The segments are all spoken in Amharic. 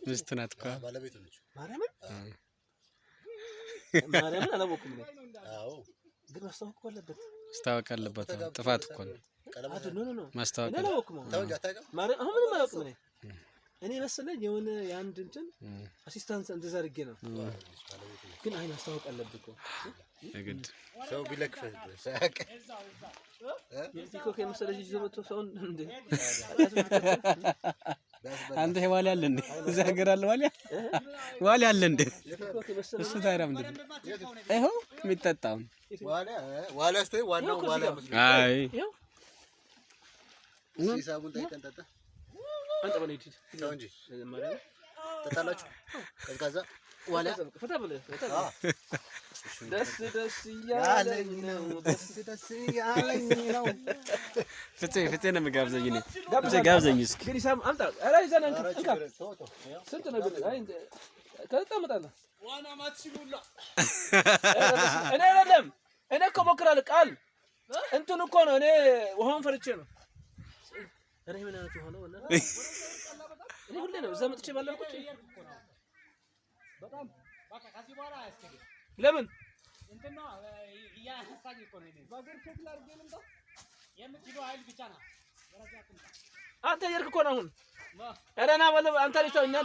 ሚስት ናት እኮ ባለቤቱ ነች። ማርያምን አላወኩም ነው። አዎ ግን ማስታወቅ አለበት። ማስታወቅ አለበት። ጥፋት እኮ ነው። ማስታወቅ አላወኩም። ማርያም አሁን ምንም አላወቅም ነው። እኔ መሰለኝ የሆነ የአንድ እንትን አሲስታንት እንደዛ አድርጌ ነው። ግን አይ ማስታወቅ አለበት እኮ ግድ ሰው ቢለክፈህ ሳያውቅ የቲኮ ከመሰለኝ ይዞ መጥቶ ሰውን እንደ አንተ ዋልያ አለ እንዴ? እዛ ሀገር አለ ዋልያ አለ እንዴ? እሱ ታዲያ ምንድን ነው? ይኸው የሚጠጣው ዋልያ ስተይ ዋናው ዋልያ መስሎኝ። አይ ሂሳቡን ጠይቀን ጠጣ አንተ በኔ ሂድ ተው እንጂ ተጣላችሁ ቀዝቃዛ ዋልያ ፈታ ብለህ ደስ ደስ እያለኝ ነው ፍፄ ነው የምጋብዘኝ እኔ ጋብዘኝ እስኪ ግን ሂሳብ አምጣ ኧረ ይዘና እንካ ስንት ነው ግን አይ ከጣመጣለህ ዋና ማትሽሉላ እኔ አይደለም እኔ እኮ ሞክራለሁ ቃል እንትን እኮ ነው እኔ ውሃውን ፈርቼ ነው እኔ ምን አይነት ሆነ ወላ እኔ ሁሌ ነው እዛ መጥቼ ባለቁት በጣም በቃ ከዚህ በኋላ አያስፈልግም ለምን እንትና ያሳኝ እኮ ነው ባገር ከፍላ አርገንም ባ የምትይው አይል ብቻ ነው ወራጃትን አንተ የርክ እኮ ነው አሁን አረና ወለ አንተ ልጅ እኛ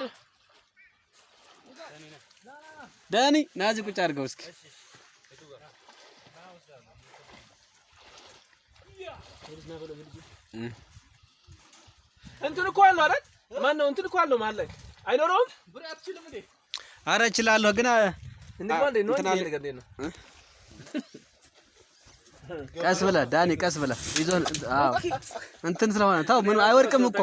ዳኒ ናዚ ቁጭ አድርገው እስኪ እንትን እኮ አለው አይደል ማን ነው እንትን እኮ አለው ማለት አይኖርም ብሬ አትችልም እንዴ ኧረ እችላለሁ ግን እንዴ ነው ቀስ ብለህ ዳኒ ቀስ ብለህ ይዞ አዎ እንትን ስለሆነ ተው ምን አይወርቅም እኮ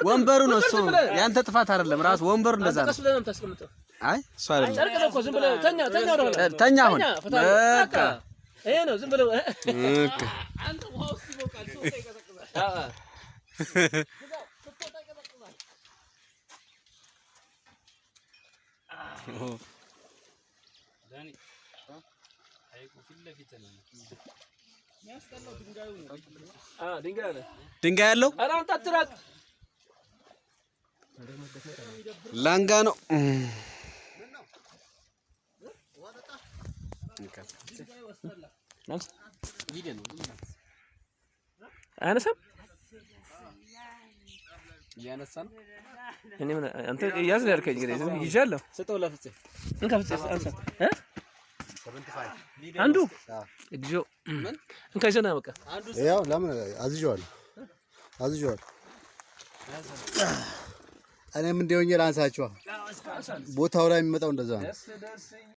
ወንበሩ ነው እሱ ያንተ ጥፋት አይደለም ራስ ወንበሩ እንደዛ ነው። ቀስ ብለህ ነው የምታስቀምጠው። አይ እሱ አይደለም ጨርቅ ነው እኮ ዝም ብለህ ተኛ ተኛ አሁን በቃ ይሄ ነው ዝም ብለህ በቃ አንተ ውሃው ሲቦቃል ሰው ይቀዘቅዛል። ዳኒ አይቁ ፊት ለፊት ነው የሚያስጠላው ድንጋዩ ነው። ድንጋይ አለ ድንጋይ ያለው ኧረ አንተ አትራቅ ላንጋ ነው አያነሳም እያነሳ ነው እኔ ምን አንተ ያዝ ያርከኝ እንግዲህ ይዣለሁ ስጠው ለፍፄ እንካ ፍፄ አንሳ አንዱ እግዚኦ እንካ ይዘና በቃ ያው ለምን አዝዤዋለሁ እኔም እንደሆነ ላንሳችኋ ቦታው ላይ የሚመጣው እንደዛ ነው።